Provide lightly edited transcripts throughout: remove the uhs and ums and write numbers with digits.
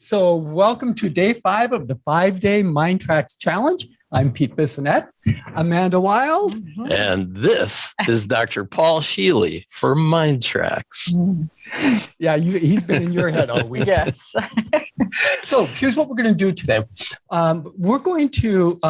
So welcome to day 5 of the 5-day MINDTRX challenge. I'm Pete Bissonette, Amanda Wilde. And this is Dr. Paul Scheele for MINDTRX. Yeah, he's been in your head all week. Yes. So here's what we're going to do today. We're going to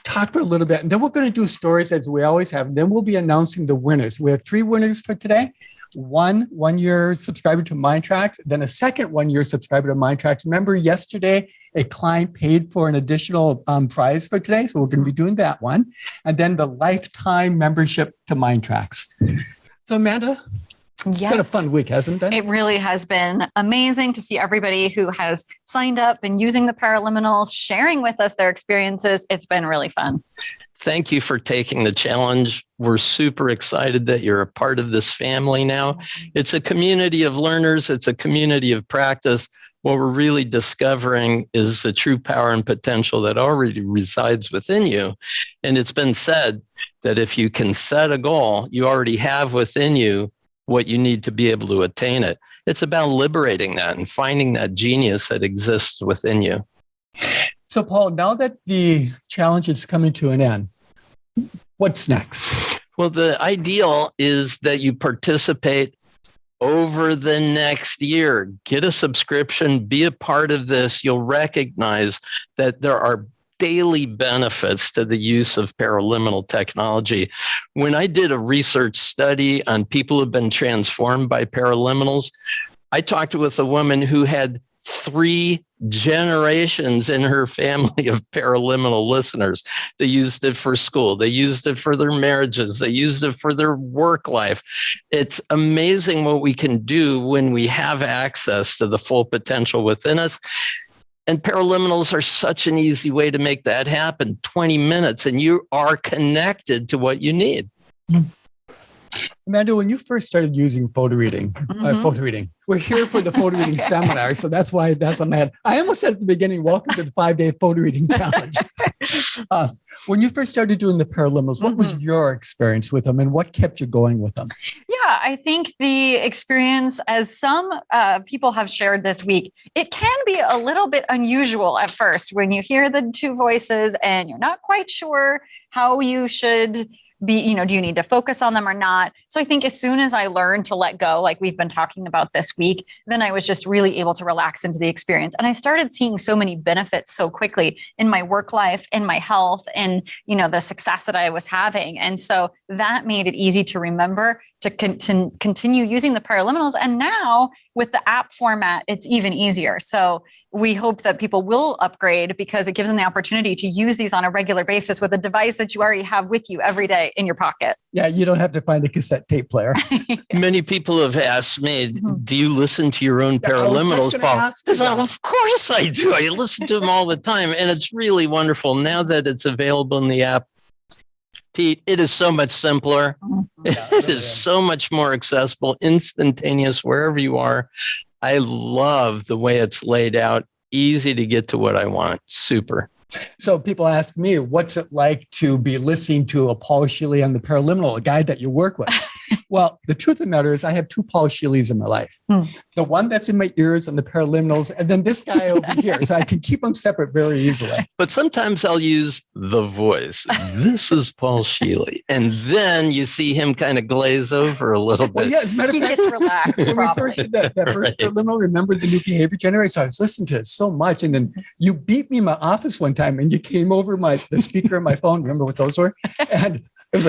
talk for a little bit, and then we're going to do stories as we always have. And then we'll be announcing the winners. We have 3 winners for today. One-year subscriber to MINDTRX, then a second one-year subscriber to MINDTRX. Remember, yesterday, a client paid for an additional prize for today, so we're going to be doing that one. And then the lifetime membership to MINDTRX. So, Amanda, it's been a fun week, hasn't it been? It really has been amazing to see everybody who has signed up and using the paraliminals, sharing with us their experiences. It's been really fun. Thank you for taking the challenge. We're super excited that you're a part of this family now. It's a community of learners. It's a community of practice. What we're really discovering is the true power and potential that already resides within you. And it's been said that if you can set a goal, you already have within you what you need to be able to attain it. It's about liberating that and finding that genius that exists within you. So, Paul, now that the challenge is coming to an end, what's next? Well, the ideal is that you participate over the next year. Get a subscription, be a part of this. You'll recognize that there are daily benefits to the use of paraliminal technology. When I did a research study on people who've been transformed by paraliminals, I talked with a woman who had 3 generations in her family of paraliminal listeners. They used it for school. They used it for their marriages. They used it for their work life. It's amazing what we can do when we have access to the full potential within us. And paraliminals are such an easy way to make that happen. 20 minutes and you are connected to what you need. Amanda, when you first started using photo reading, we're here for the photo reading seminar, so that's why I'm at. I almost said at the beginning, welcome to the 5-day photo reading challenge. When you first started doing the paraliminals, what was your experience with them and what kept you going with them? Yeah, I think the experience, as some people have shared this week, it can be a little bit unusual at first when you hear the 2 voices and you're not quite sure how you should be, do you need to focus on them or not? So I think as soon as I learned to let go, like we've been talking about this week, then I was just really able to relax into the experience. And I started seeing so many benefits so quickly in my work life, in my health, and, the success that I was having. And so that made it easy to remember to continue using the paraliminals. And now with the app format, it's even easier. So we hope that people will upgrade because it gives them the opportunity to use these on a regular basis with a device that you already have with you every day in your pocket. Yeah, you don't have to find a cassette tape player. Many people have asked me, do you listen to your own paraliminals, Paul? Because of course I do. I listen to them all the time. And it's really wonderful. Now that it's available in the app, Pete, it is so much simpler. It is so much more accessible, instantaneous, wherever you are. I love the way it's laid out, easy to get to what I want. Super. So people ask me, what's it like to be listening to a Paul Scheele on the paraliminal, a guy that you work with? Well, the truth of the matter is I have 2 Paul Scheeles in my life. The one that's in my ears on the paraliminals, and then this guy over here. So I can keep them separate very easily. But sometimes I'll use the voice. This is Paul Scheele. And then you see him kind of glaze over a little bit. Well, yeah, as a matter of fact, he gets relaxed. when we first did that first paraliminal, remember the new behavior generator? So I was listening to it so much. And then you beat me in my office one time and you came over the speaker of my phone. Remember what those were? And it was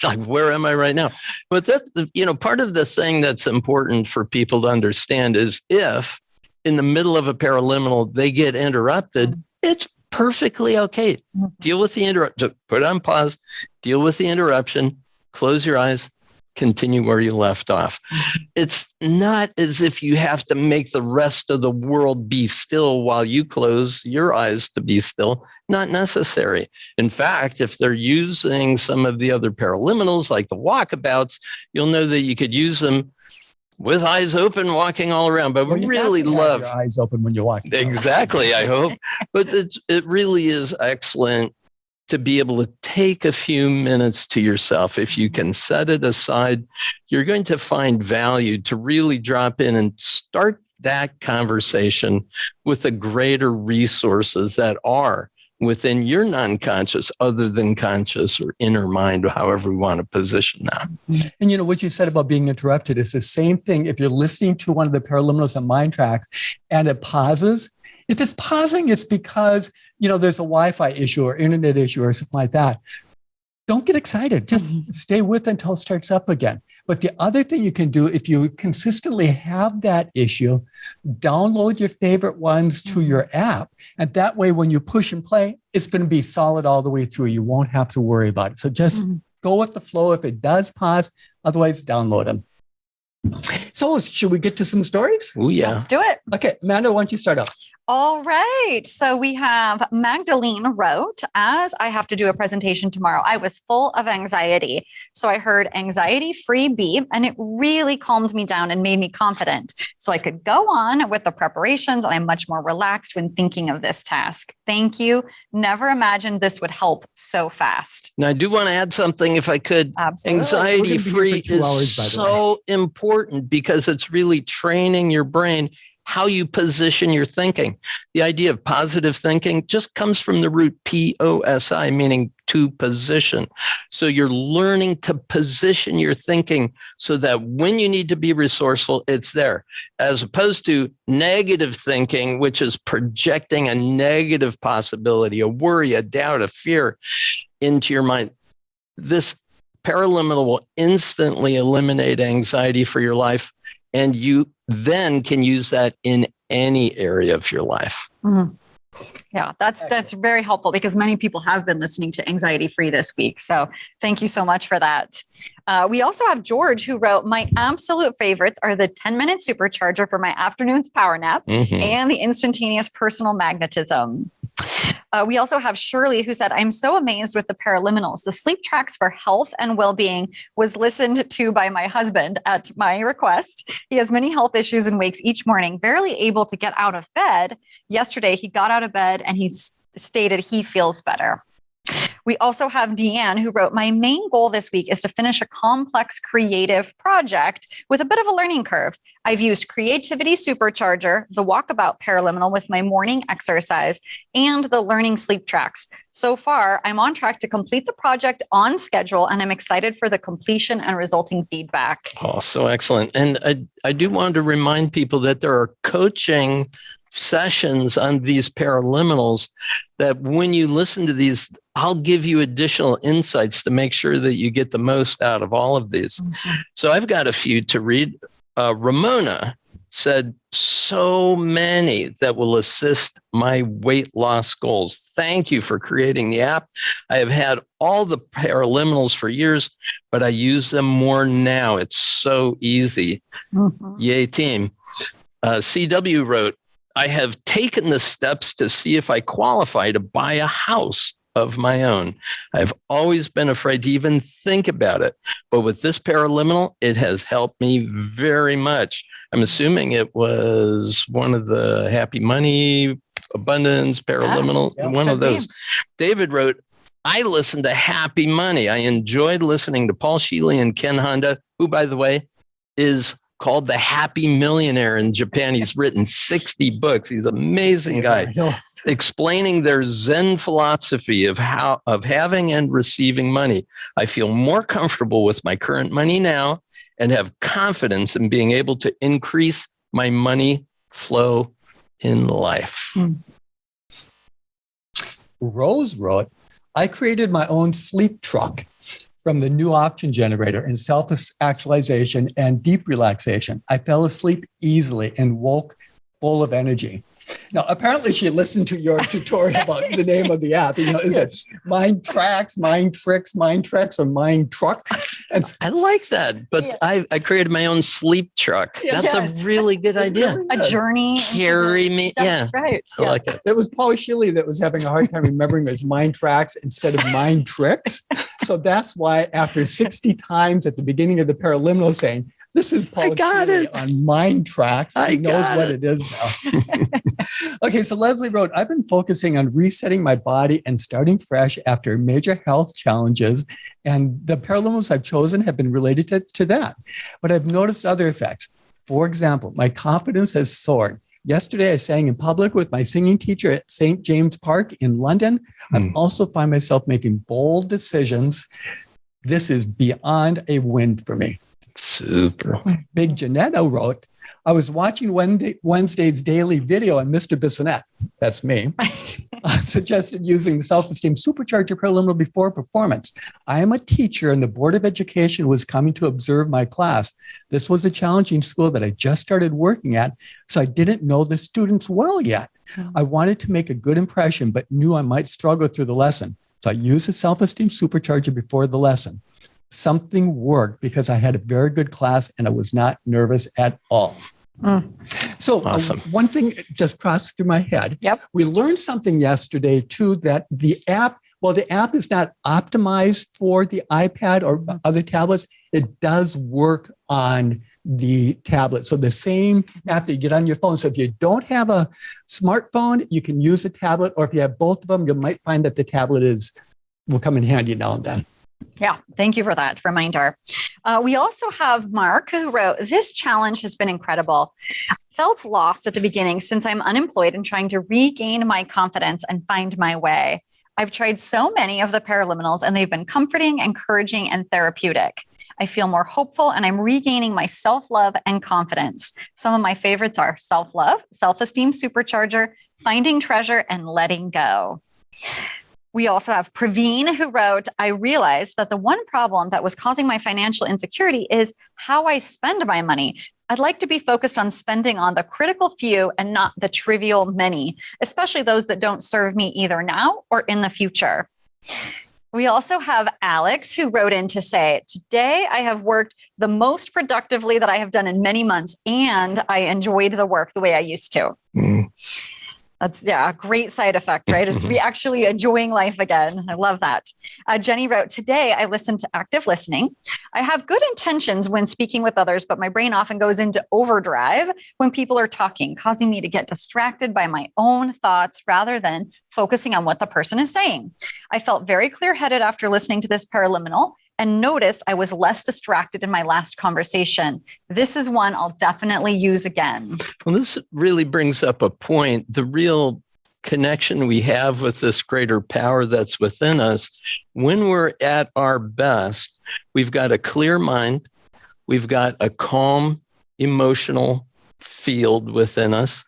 like, where am I right now? But that, part of the thing that's important for people to understand is if in the middle of a paraliminal, they get interrupted, it's perfectly okay. Deal with the interruption, put it on pause, deal with the interruption, close your eyes, continue where you left off. It's not as if you have to make the rest of the world be still while you close your eyes to be still. Not necessary. In fact, if they're using some of the other paraliminals like the walkabouts, you'll know that you could use them with eyes open, walking all around. But we really love your eyes open when you're walking. Exactly, I hope. But it really is excellent to be able to take a few minutes to yourself. If you can set it aside, you're going to find value to really drop in and start that conversation with the greater resources that are within your non-conscious, other than conscious or inner mind, or however we want to position that. And what you said about being interrupted is the same thing. If you're listening to one of the paraliminals on MINDTRX and it pauses, if it's pausing, it's because, there's a Wi-Fi issue or internet issue or something like that. Don't get excited. Just stay with it until it starts up again. But the other thing you can do, if you consistently have that issue, download your favorite ones to your app. And that way, when you push and play, it's going to be solid all the way through. You won't have to worry about it. So just go with the flow if it does pause. Otherwise, download them. So should we get to some stories? Oh, yeah. Let's do it. Okay, Amanda, why don't you start off? All right. So we have Magdalene wrote, as I have to do a presentation tomorrow, I was full of anxiety. So I heard anxiety-free B, and it really calmed me down and made me confident. So I could go on with the preparations, and I'm much more relaxed when thinking of this task. Thank you. Never imagined this would help so fast. Now, I do want to add something, if I could. Absolutely. Anxiety-free is so important because it's really training your brain how you position your thinking. The idea of positive thinking just comes from the root POSI, meaning to position. So you're learning to position your thinking so that when you need to be resourceful, it's there, as opposed to negative thinking, which is projecting a negative possibility, a worry, a doubt, a fear into your mind. This paraliminal will instantly eliminate anxiety for your life, and you then can use that in any area of your life. Mm-hmm. Yeah, that's very helpful because many people have been listening to Anxiety Free this week. So thank you so much for that. We also have George who wrote, my absolute favorites are the 10-minute supercharger for my afternoon's power nap and the instantaneous personal magnetism. We also have Shirley who said, I'm so amazed with the paraliminals. The sleep tracks for health and well-being was listened to by my husband at my request. He has many health issues and wakes each morning, barely able to get out of bed. Yesterday, he got out of bed and he stated he feels better. We also have Deanne who wrote, my main goal this week is to finish a complex creative project with a bit of a learning curve. I've used Creativity Supercharger, the Walkabout Paraliminal with my morning exercise, and the Learning Sleep Tracks. So far, I'm on track to complete the project on schedule, and I'm excited for the completion and resulting feedback. Oh, so excellent. And I do want to remind people that there are coaching sessions on these paraliminals that when you listen to these, I'll give you additional insights to make sure that you get the most out of all of these. So I've got a few to read. Ramona said, so many that will assist my weight loss goals. Thank you for creating the app. I have had all the paraliminals for years, but I use them more now. It's so easy. Yay, team. CW wrote, I have taken the steps to see if I qualify to buy a house of my own. I've always been afraid to even think about it, but with this paraliminal, it has helped me very much. I'm assuming it was one of the Happy Money, Abundance, Paraliminal, one of those. David wrote, I listened to Happy Money. I enjoyed listening to Paul Scheele and Ken Honda, who, by the way, is called the Happy Millionaire in Japan. He's written 60 books. He's an amazing guy, explaining their Zen philosophy of having and receiving money. I feel more comfortable with my current money now and have confidence in being able to increase my money flow in life. Rose wrote, I created my own sleep truck from the new option generator in self-actualization and deep relaxation. I fell asleep easily and woke full of energy. Now, apparently she listened to your tutorial about the name of the app. Is it MINDTRX, MINDTRX, or MINDTRUCK? I like that, but I created my own sleep truck. That's a really good idea. Really a journey. Carry me. That's right. I like it. It was Paul Scheele that was having a hard time remembering his MINDTRX instead of MINDTRX. So that's why after 60 times at the beginning of the paraliminal saying, this is Paul Scheele on MINDTRX. He knows what it is now. Okay, so Leslie wrote, I've been focusing on resetting my body and starting fresh after major health challenges, and the paraliminals I've chosen have been related to that. But I've noticed other effects. For example, my confidence has soared. Yesterday, I sang in public with my singing teacher at St. James Park in London. I also find myself making bold decisions. This is beyond a win for me. Super. Big Janetta wrote, I was watching Wednesday's daily video on Mr. Bissonette, that's me, suggested using the self-esteem supercharger preliminary before performance. I am a teacher and the Board of Education was coming to observe my class. This was a challenging school that I just started working at, so I didn't know the students well yet. I wanted to make a good impression, but knew I might struggle through the lesson. So I used the self-esteem supercharger before the lesson. Something worked because I had a very good class and I was not nervous at all. So awesome. One thing just crossed through my head. Yep. We learned something yesterday too, that the app is not optimized for the iPad or other tablets. It does work on the tablet. So the same app that you get on your phone. So if you don't have a smartphone, you can use a tablet, or if you have both of them, you might find that the tablet will come in handy now and then. Yeah, thank you for that reminder. We also have Mark who wrote, this challenge has been incredible. Felt lost at the beginning since I'm unemployed and trying to regain my confidence and find my way. I've tried so many of the paraliminals and they've been comforting, encouraging, and therapeutic. I feel more hopeful and I'm regaining my self-love and confidence. Some of my favorites are self-love, self-esteem supercharger, finding treasure, and letting go. We also have Praveen who wrote, I realized that the one problem that was causing my financial insecurity is how I spend my money. I'd like to be focused on spending on the critical few and not the trivial many, especially those that don't serve me either now or in the future. We also have Alex who wrote in to say, today I have worked the most productively that I have done in many months, and I enjoyed the work the way I used to. That's a great side effect, right? Is to be actually enjoying life again. I love that. Jenny wrote, today I listened to active listening. I have good intentions when speaking with others, but my brain often goes into overdrive when people are talking, causing me to get distracted by my own thoughts rather than focusing on what the person is saying. I felt very clear-headed after listening to this paraliminal and noticed I was less distracted in my last conversation. This is one I'll definitely use again. Well, this really brings up a point. The real connection we have with this greater power that's within us, when we're at our best, we've got a clear mind, we've got a calm, emotional field within us,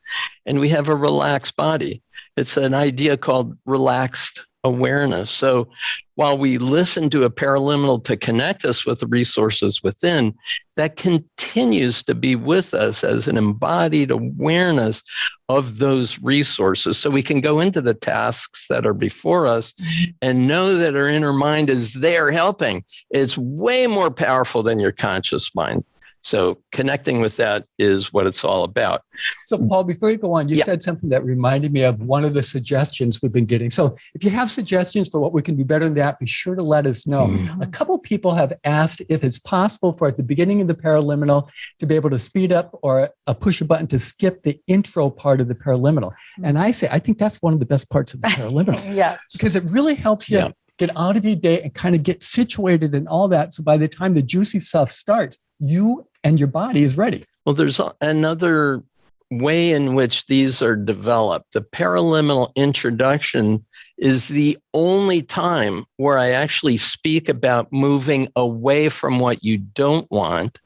and we have a relaxed body. It's an idea called relaxed awareness. So while we listen to a paraliminal to connect us with the resources within, that continues to be with us as an embodied awareness of those resources. So we can go into the tasks that are before us and know that our inner mind is there helping. It's way more powerful than your conscious mind. So connecting with that is what it's all about. So Paul, before you go on, you said something that reminded me of one of the suggestions we've been getting. So if you have suggestions for what we can do better than that, be sure to let us know. A couple of people have asked if it's possible for at the beginning of the paraliminal to be able to speed up or push a button to skip the intro part of the paraliminal. And I think that's one of the best parts of the paraliminal. Yes. Because it really helps you get out of your day and kind of get situated and all that. So by the time the juicy stuff starts, you and your body is ready. Well, there's another way in which these are developed. The paraliminal introduction is the only time where I actually speak about moving away from what you don't want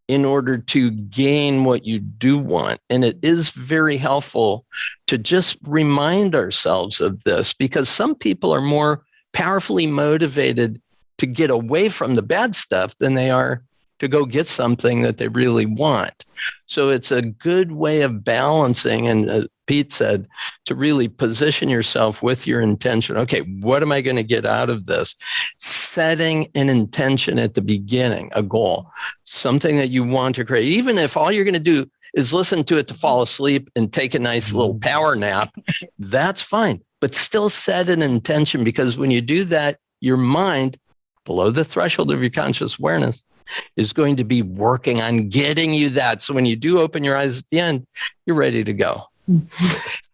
in order to gain what you do want. And it is very helpful to just remind ourselves of this, because some people are more powerfully motivated to get away from the bad stuff than they are to go get something that they really want. So it's a good way of balancing. And as Pete said, to really position yourself with your intention. Okay, what am I going to get out of this? Setting an intention at the beginning, a goal, something that you want to create. Even if all you're going to do is listen to it to fall asleep and take a nice little power nap, that's fine. But still set an intention, because when you do that, your mind, below the threshold of your conscious awareness, is going to be working on getting you that. So when you do open your eyes at the end, you're ready to go.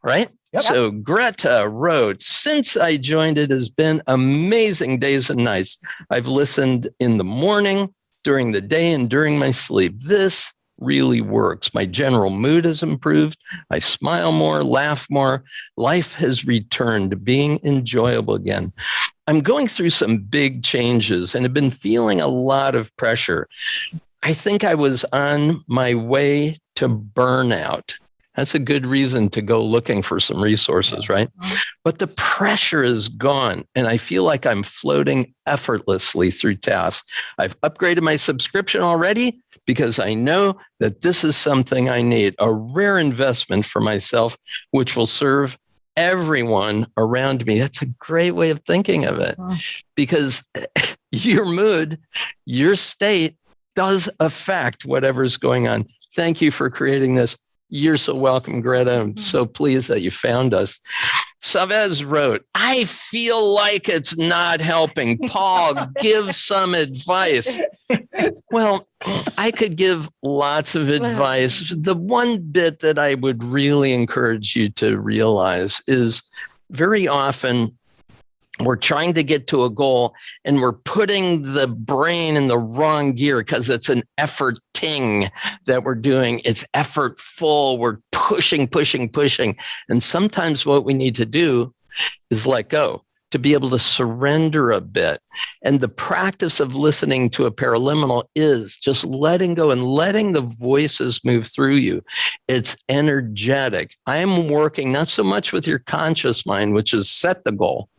Right? Yep. So Greta wrote, since I joined, it has been amazing days and nights. I've listened in the morning, during the day, and during my sleep. This really works. My general mood has improved. I smile more, laugh more. Life has returned to being enjoyable again. I'm going through some big changes and have been feeling a lot of pressure. I think I was on my way to burnout. That's a good reason to go looking for some resources, right? But the pressure is gone, and I feel like I'm floating effortlessly through tasks. I've upgraded my subscription already because I know that this is something I need, a rare investment for myself, which will serve everyone around me. That's a great way of thinking of it, because your mood, your state does affect whatever's going on. Thank you for creating this. You're so welcome, Greta. I'm so pleased that you found us. Savez wrote, I feel like it's not helping. Paul, give some advice. Well, I could give lots of advice. The one bit that I would really encourage you to realize is very often we're trying to get to a goal and we're putting the brain in the wrong gear because it's an efforting that we're doing. It's effortful. We're pushing. And sometimes what we need to do is let go, to be able to surrender a bit. And the practice of listening to a paraliminal is just letting go and letting the voices move through you. It's energetic. I am working not so much with your conscious mind, which is set the goal,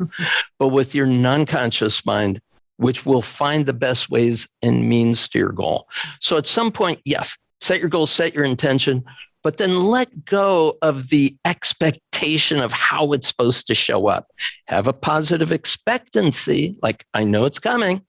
but with your non-conscious mind, which will find the best ways and means to your goal. So at some point, yes, set your goal, set your intention, but then let go of the expectation of how it's supposed to show up. Have a positive expectancy, like I know it's coming,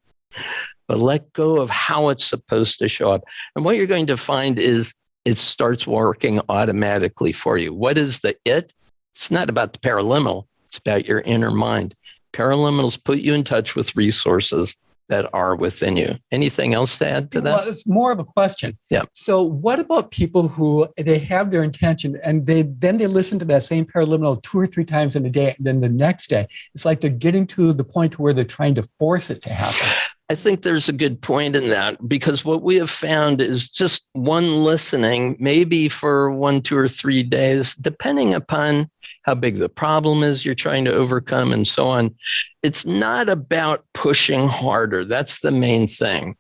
but let go of how it's supposed to show up. And what you're going to find is it starts working automatically for you. What is the it? It's not about the paraliminal. It's about your inner mind. Paraliminals put you in touch with resources that are within you. Anything else to add to that? Well, it's more of a question. Yeah. So what about people who they have their intention and they listen to that same paraliminal 2 or 3 times in a day, and then the next day, it's like they're getting to the point where they're trying to force it to happen. I think there's a good point in that, because what we have found is just one listening, maybe for 1, 2, or 3 days, depending upon how big the problem is you're trying to overcome and so on. It's not about pushing harder. That's the main thing,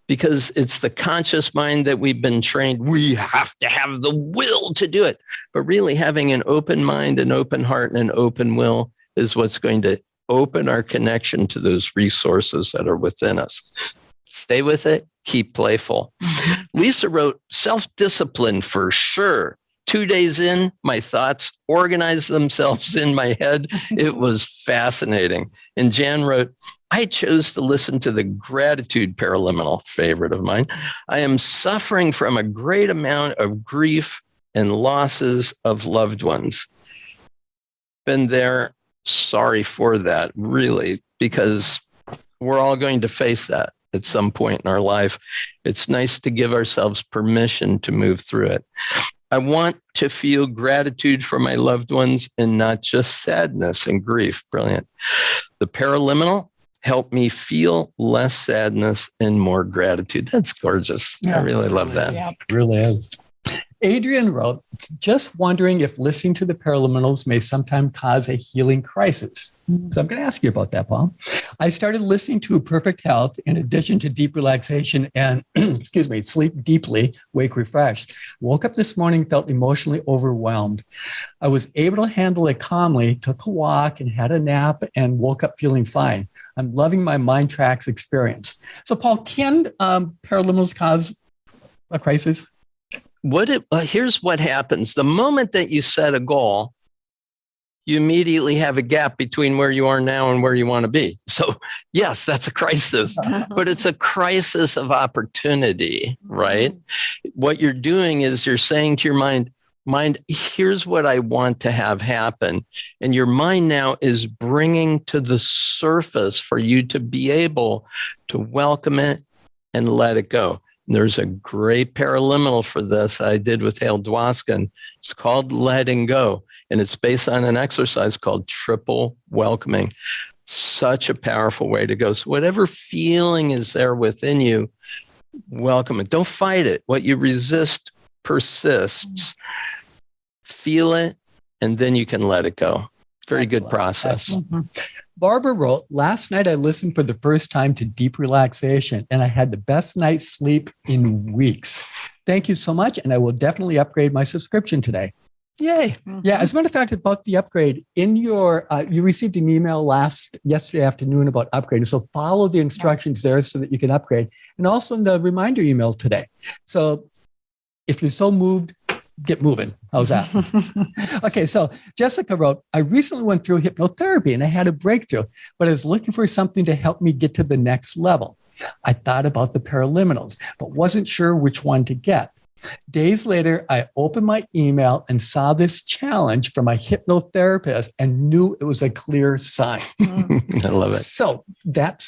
because it's the conscious mind that we've been trained. We have to have the will to do it. But really having an open mind, an open heart, and an open will is what's going to open our connection to those resources that are within us. Stay with it. Keep playful. Lisa wrote, self-discipline for sure. 2 days in, my thoughts organized themselves in my head. It was fascinating. And Jan wrote, I chose to listen to the gratitude paraliminal, favorite of mine. I am suffering from a great amount of grief and losses of loved ones. Been there. Sorry for that, really, because we're all going to face that at some point in our life. It's nice to give ourselves permission to move through it. I want to feel gratitude for my loved ones and not just sadness and grief. Brilliant. The paraliminal helped me feel less sadness and more gratitude. That's gorgeous. Yeah, I really love that. Yeah, it really is. Adrian wrote, just wondering if listening to the paraliminals may sometimes cause a healing crisis. So I'm going to ask you about that, Paul. I started listening to Perfect Health in addition to deep relaxation and, sleep deeply, wake refreshed. Woke up this morning, felt emotionally overwhelmed. I was able to handle it calmly, took a walk and had a nap and woke up feeling fine. I'm loving my MINDTRX experience. So Paul, can paraliminals cause a crisis? Here's what happens. The moment that you set a goal, you immediately have a gap between where you are now and where you want to be. So yes, that's a crisis, but it's a crisis of opportunity, right? What you're doing is you're saying to your mind, here's what I want to have happen. And your mind now is bringing to the surface for you to be able to welcome it and let it go. There's a great paraliminal for this I did with Hale Dwoskin. It's called Letting Go, and it's based on an exercise called triple welcoming. Such a powerful way to go. So whatever feeling is there within you, welcome it. Don't fight it. What you resist persists. Feel it, and then you can let it go. Very good process. Barbara wrote, last night I listened for the first time to deep relaxation, and I had the best night's sleep in weeks. Thank you so much, and I will definitely upgrade my subscription today. Yay. Yeah, as a matter of fact, about the upgrade, in your, you received an email yesterday afternoon about upgrading. So follow the instructions there so that you can upgrade. And also in the reminder email today. So if you're so moved, get moving. How's that? Okay, so Jessica wrote, I recently went through hypnotherapy and I had a breakthrough, but I was looking for something to help me get to the next level. I thought about the paraliminals, but wasn't sure which one to get. Days later, I opened my email and saw this challenge from my hypnotherapist and knew it was a clear sign. I love it. So that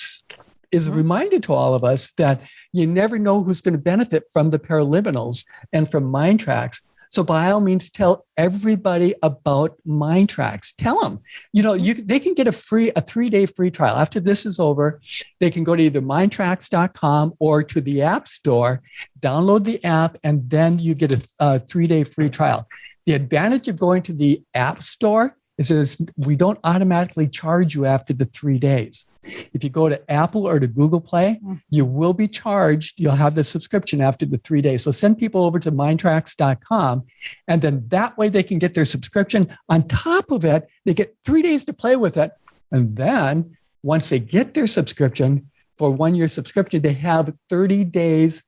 is a reminder to all of us that you never know who's going to benefit from the paraliminals and from MINDTRX. So by all means, tell everybody about MINDTRX. Tell them, they can get a 3-day free trial. After this is over, they can go to either mindtrx.com or to the App Store, download the app, and then you get a 3-day free trial. The advantage of going to the App Store is we don't automatically charge you after the 3 days. If you go to Apple or to Google Play, you will be charged. You'll have the subscription after the 3 days. So send people over to mindtrx.com, and then that way they can get their subscription. On top of it, they get 3 days to play with it. And then once they get their subscription, for 1 year subscription, they have 30 days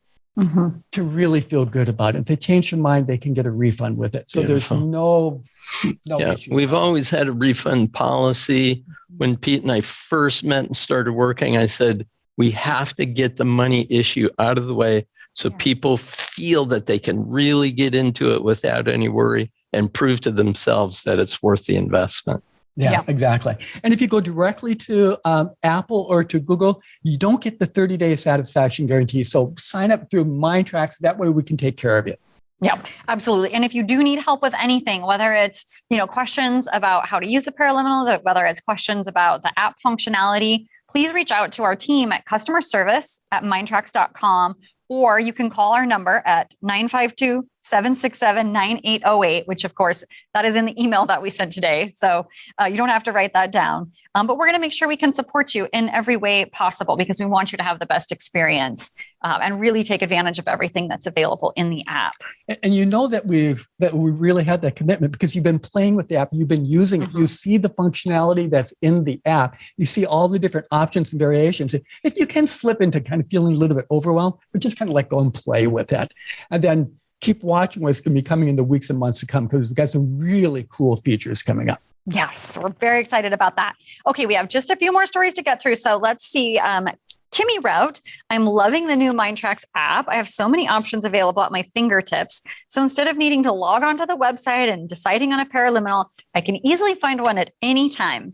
to really feel good about it. If they change their mind, they can get a refund with it. So Beautiful. There's no issue. We've always had a refund policy. When Pete and I first met and started working, I said, we have to get the money issue out of the way so people feel that they can really get into it without any worry and prove to themselves that it's worth the investment. Yeah, exactly. And if you go directly to Apple or to Google, you don't get the 30-day satisfaction guarantee. So sign up through MINDTRX. That way we can take care of you. Yeah, absolutely. And if you do need help with anything, whether it's, questions about how to use the paraliminals, or whether it's questions about the app functionality, please reach out to our team at customer service at mindtrx.com, or you can call our number at 952-767-9808, which of course, that is in the email that we sent today. So you don't have to write that down. But we're going to make sure we can support you in every way possible because we want you to have the best experience and really take advantage of everything that's available in the app. And that we really had that commitment because you've been playing with the app, you've been using it, you see the functionality that's in the app, you see all the different options and variations. If you can slip into kind of feeling a little bit overwhelmed, but just kind of let go and play with it. And then keep watching what's going to be coming in the weeks and months to come because we've got some really cool features coming up. Yes, we're very excited about that. Okay, we have just a few more stories to get through. So let's see. Kimmy wrote, I'm loving the new MINDTRX app. I have so many options available at my fingertips. So instead of needing to log onto the website and deciding on a paraliminal, I can easily find one at any time.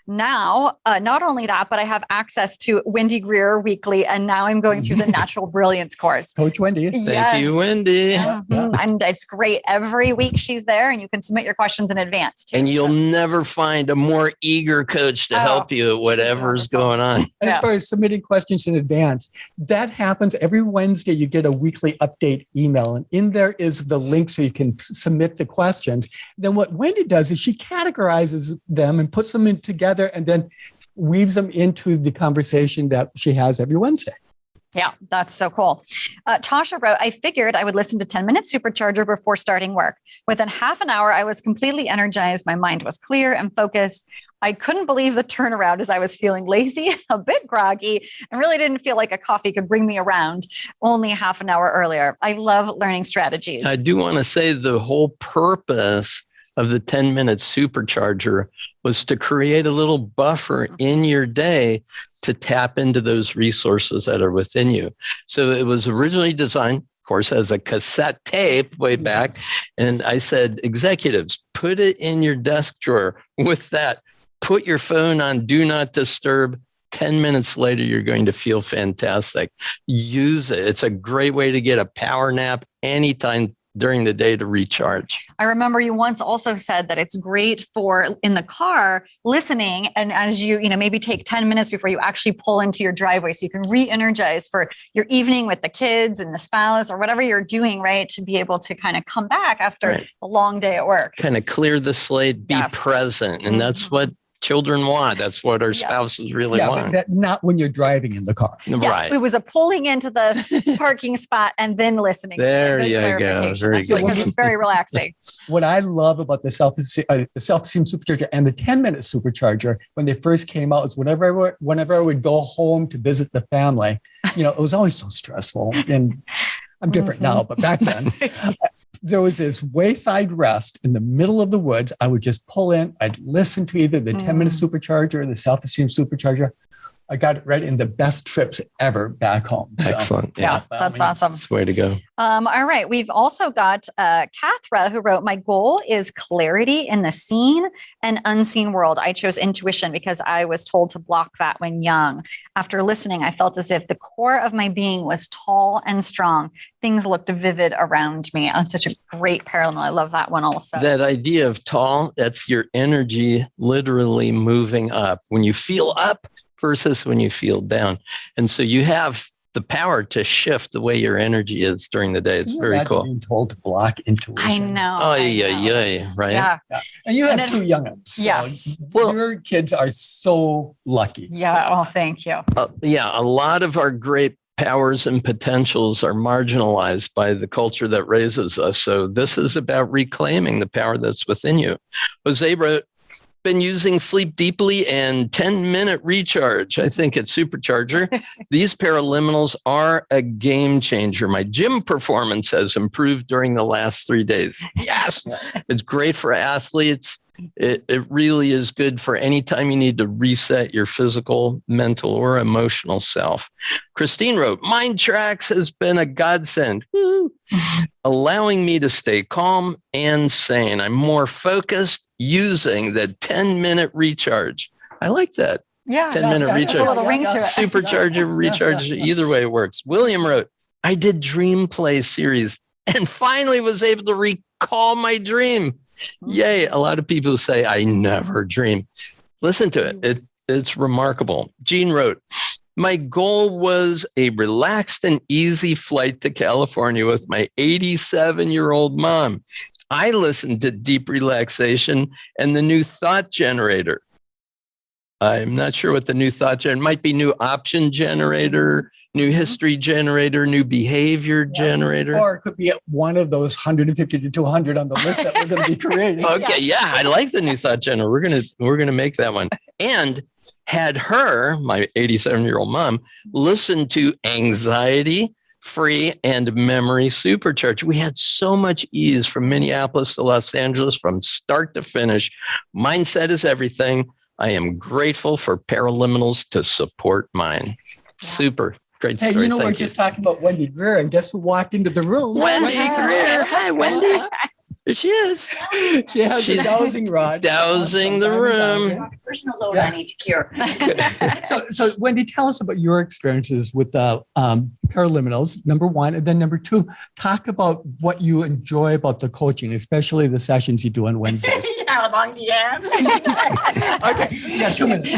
Now, not only that, but I have access to Wendy Greer weekly, and now I'm going through the Natural Brilliance course. Coach Wendy. Thank you, Wendy. And it's great. Every week she's there, and you can submit your questions in advance too. And you'll never find a more eager coach to help you at whatever's going on. And as far as submitting questions in advance, that happens every Wednesday. You get a weekly update email, and in there is the link so you can submit the questions. Then what Wendy does is she categorizes them and puts them in together and then weaves them into the conversation that she has every Wednesday. Yeah, that's so cool. Tasha wrote, I figured I would listen to 10-minute supercharger before starting work. Within half an hour, I was completely energized. My mind was clear and focused. I couldn't believe the turnaround as I was feeling lazy, a bit groggy, and really didn't feel like a coffee could bring me around only half an hour earlier. I love learning strategies. I do want to say the whole purpose of the 10-minute supercharger was to create a little buffer in your day to tap into those resources that are within you. So it was originally designed, of course, as a cassette tape way back. And I said, executives, put it in your desk drawer with that. Put your phone on Do Not Disturb. 10 minutes later, you're going to feel fantastic. Use it. It's a great way to get a power nap anytime during the day to recharge. I remember you once also said that it's great for in the car listening. And as you maybe take 10 minutes before you actually pull into your driveway so you can re-energize for your evening with the kids and the spouse or whatever you're doing, right? To be able to kind of come back after a long day at work. Kind of clear the slate, be present. And that's what children want. That's what our spouses really want. But not when you're driving in the car. Yes, right. It was a pulling into the parking spot and then listening. There you go. Very good. Because it's very relaxing. What I love about the self-esteem supercharger and the 10-minute supercharger when they first came out is whenever I would go home to visit the family, it was always so stressful. And I'm different now, but back then, there was this wayside rest in the middle of the woods. I would just pull in. I'd listen to either the 10-minute supercharger or the self-esteem supercharger. I got it right in the best trips ever back home. So, excellent. Yeah, that's awesome. That's the way to go. All right. We've also got Kathra who wrote, my goal is clarity in the seen and unseen world. I chose intuition because I was told to block that when young. After listening, I felt as if the core of my being was tall and strong. Things looked vivid around me. That's such a great parallel. I love that one also. That idea of tall, that's your energy literally moving up. When you feel up, versus when you feel down. And so you have the power to shift the way your energy is during the day. It's very cool. Being told to block intuition. I know. Oh, yeah, right? Yeah. And you have two young ones. So yes. Your kids are so lucky. Yeah. Oh, thank you. A lot of our great powers and potentials are marginalized by the culture that raises us. So this is about reclaiming the power that's within you. Jose wrote, been using Sleep Deeply and 10-minute recharge. I think it's Supercharger. These paraliminals are a game changer. My gym performance has improved during the last 3 days. Yes, it's great for athletes. It really is good for any time you need to reset your physical, mental, or emotional self. Christine wrote, MINDTRX has been a godsend, allowing me to stay calm and sane. I'm more focused using the 10-minute recharge. I like that. Yeah. 10-minute recharge. A little ring to it. Supercharger, recharge, either way it works. William wrote, I did Dream Play series and finally was able to recall my dream. Yay. A lot of people say, I never dream. Listen to it. It's remarkable. Jean wrote, my goal was a relaxed and easy flight to California with my 87-year-old mom. I listened to Deep Relaxation and the new thought generator. I'm not sure what the new thought generator might be. New option generator, new history generator, new behavior generator. Or it could be one of those 150 to 200 on the list that we're going to be creating. Okay, yeah, I like the new thought generator. We're gonna make that one. And had her, my 87-year-old mom, listen to Anxiety Free and Memory Supercharge. We had so much ease from Minneapolis to Los Angeles, from start to finish. Mindset is everything. I am grateful for paraliminals to support mine. Super. Great story. Hey, we're just talking about Wendy Greer, and guess who walked into the room? Wendy Greer. Hi, Wendy. There she is. She's a dowsing rod. Dowsing the room. Personal zone I need to cure. So, Wendy, tell us about your experiences with the paraliminals, number one. And then number two, talk about what you enjoy about the coaching, especially the sessions you do on Wednesdays. How long do you have? Okay, you got 2 minutes.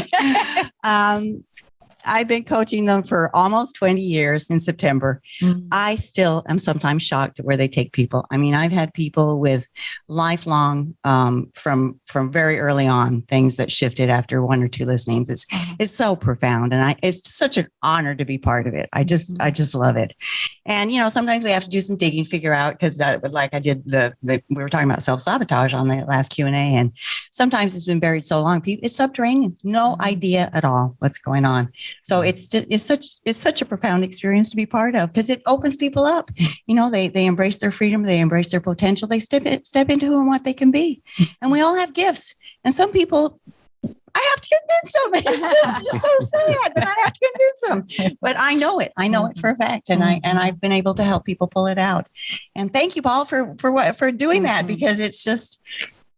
I've been coaching them for almost 20 years in September. Mm-hmm. I still am sometimes shocked at where they take people. I mean, I've had people with lifelong, from very early on, things that shifted after one or two listenings. It's so profound. And it's such an honor to be part of it. I just love it. And, sometimes we have to do some digging, figure out, because like I did we were talking about self-sabotage on the last Q&A. And sometimes it's been buried so long, it's subterranean, no idea at all what's going on. So it's such a profound experience to be part of, because it opens people up. They embrace their freedom, they embrace their potential, they step into who and what they can be. And we all have gifts. And some people, I have to convince them. It's just so sad, but I have to convince them. But I know it for a fact, and I've been able to help people pull it out. And thank you, Paul, for doing that, because it's just.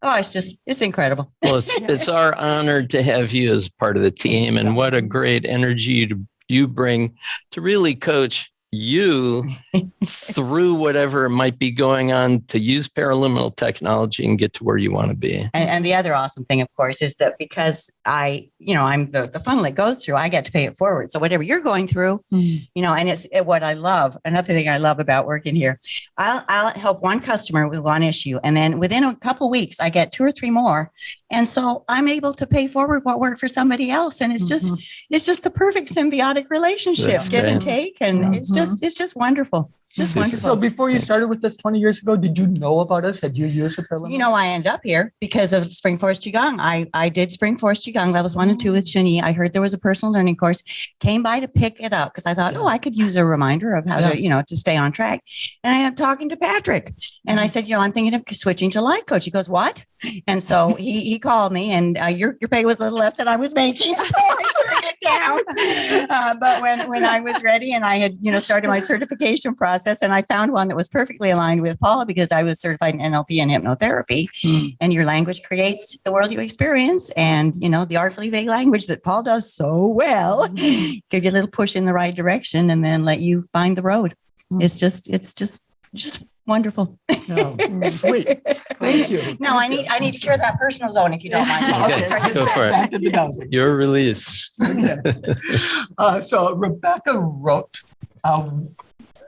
Oh, it's incredible. Well, it's our honor to have you as part of the team, and what a great energy you bring to really coach you through whatever might be going on to use paraliminal technology and get to where you want to be. And the other awesome thing, of course, is that because I'm the funnel it goes through, I get to pay it forward. So whatever you're going through, and it's what I love. Another thing I love about working here, I'll help one customer with one issue. And then within a couple of weeks, I get 2 or 3 more. And so I'm able to pay forward what worked for somebody else. And it's just the perfect symbiotic relationship, That's give and great. take. And it's just wonderful. Just wonderful. So before you started with this 20 years ago, did you know about us? Had you used the paraliminal? I end up here because of Spring Forest Qigong. I did Spring Forest Qigong levels 1 and 2 with Shani. I heard there was a personal learning course, came by to pick it up because I thought, I could use a reminder of how to stay on track. And I ended up talking to Patrick and I said, I'm thinking of switching to life coach. He goes, what? And so he called me and your pay was a little less than I was making. So I turned it down. But when I was ready and I had, started my certification process and I found one that was perfectly aligned with Paul because I was certified in NLP and hypnotherapy and your language creates the world you experience. And, the artfully vague language that Paul does so well, give you a little push in the right direction and then let you find the road. It's just wonderful. Oh, sweet. Thank you. No, I need to cure that personal zone if you don't mind. Okay, go for Back it. to the dowsing. You're released. Okay. So Rebecca wrote,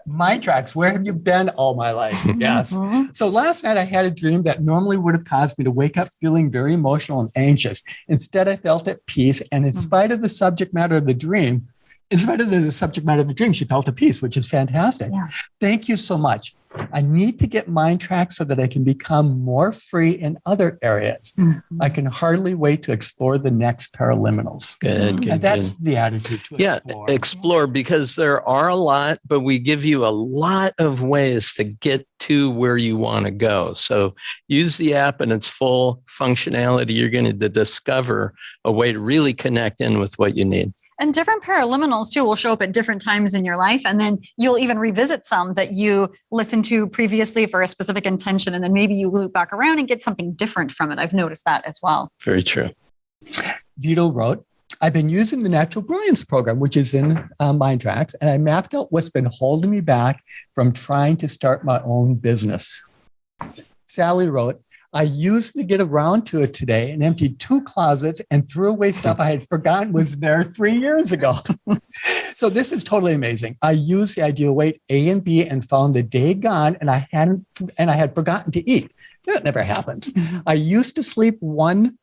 MINDTRX, where have you been all my life? Yes. So last night I had a dream that normally would have caused me to wake up feeling very emotional and anxious. Instead, I felt at peace. And in spite of the subject matter of the dream, she felt at peace, which is fantastic. Yeah. Thank you so much. I need to get MINDTRX so that I can become more free in other areas. I can hardly wait to explore the next paraliminals. Good. And that's the attitude to explore because there are a lot, but we give you a lot of ways to get to where you want to go. So use the app and its full functionality. You're going to discover a way to really connect in with what you need. And different paraliminals too will show up at different times in your life. And then you'll even revisit some that you listened to previously for a specific intention. And then maybe you loop back around and get something different from it. I've noticed that as well. Very true. Vito wrote, I've been using the Natural Brilliance program, which is in MINDTRX, and I mapped out what's been holding me back from trying to start my own business. Sally wrote, I used to get around to it today and emptied 2 closets and threw away stuff I had forgotten was there 3 years ago. So this is totally amazing. I used the ideal weight A and B and found the day gone and I had forgotten to eat. That never happens. I used to sleep one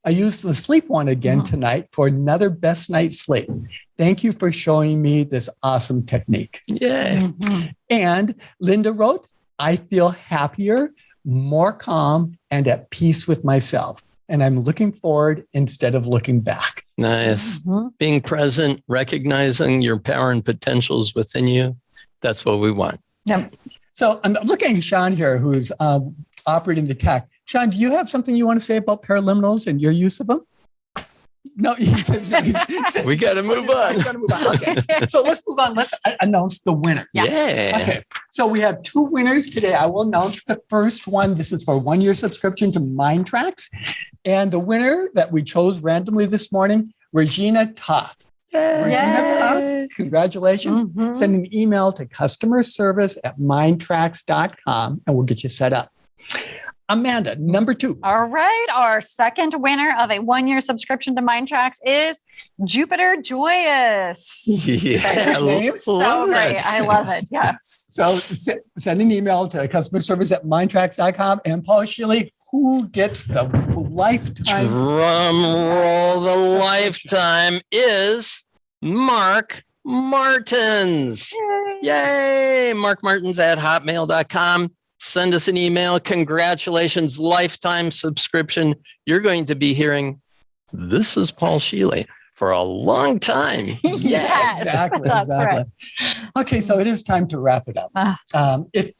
again tonight for another best night's sleep. Thank you for showing me this awesome technique. Yay. And Linda wrote, I feel happier, more calm, and at peace with myself. And I'm looking forward instead of looking back. Nice. Being present, recognizing your power and potentials within you. That's what we want. Yep. So I'm looking at Sean here, who's operating the tech. Sean, do you have something you want to say about paraliminals and your use of them? No, he says no. We got to move on. Okay. So let's move on. Let's announce the winner. Yeah. Okay. So we have 2 winners today. I will announce the first one. This is for a 1-year subscription to MINDTRX. And the winner that we chose randomly this morning, Regina Toth. Regina Toth, congratulations. Send an email to customerservice@mindtrx.com and we'll get you set up. Amanda, number 2. All right. Our second winner of a 1-year subscription to MINDTRX is Jupiter Joyous. Yeah, So great. I love it. Yes. So send an email to customerservice@mindtrx.com. And Paul Scheele, who gets the lifetime? Drum roll. The lifetime is Mark Martins. Yay. Mark Martins at hotmail.com. Send us an email. Congratulations, lifetime subscription. You're going to be hearing, this is Paul Scheele for a long time. Yeah, exactly. Right. Okay, so it is time to wrap it up. If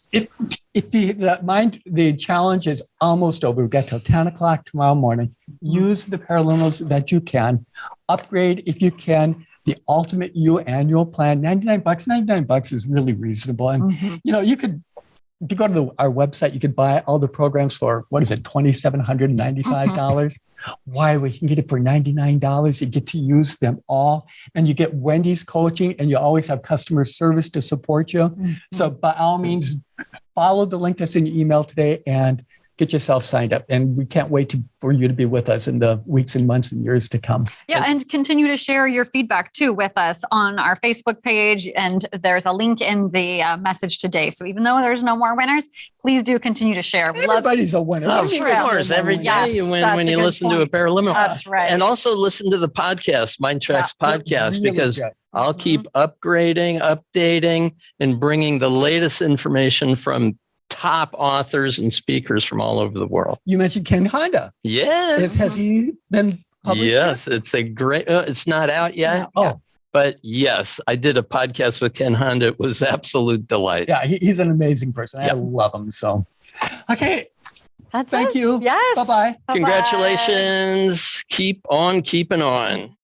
the challenge is almost over, we've got till 10 o'clock tomorrow morning. Use the paraliminals that you can. Upgrade if you can. The Ultimate You annual plan, $99. $99 is really reasonable. And you could if you go to our website, you could buy all the programs for, what is it, $2,795. Why? We can get it for $99. You get to use them all. And you get Wendy's coaching, and you always have customer service to support you. So by all means, follow the link that's in your email today and get yourself signed up. And we can't wait for you to be with us in the weeks and months and years to come. Yeah, and continue to share your feedback too with us on our Facebook page. And there's a link in the message today. So even though there's no more winners, please do continue to share. We love Everybody's a winner. Of course, every day you win when you listen to a Paralympic. That's right. And also listen to the podcast, MINDTRX podcast, Really because good. I'll keep upgrading, updating, and bringing the latest information from top authors and speakers from all over the world. You mentioned Ken Honda. Yes. Has he been published? Yes, it's a great, it's not out yet. Oh, But yes, I did a podcast with Ken Honda. It was absolute delight. yeah, he's an amazing person. I love him. So, okay. That's Thank it. you. Yes. Bye-bye. Bye-bye. Congratulations. Keep on keeping on.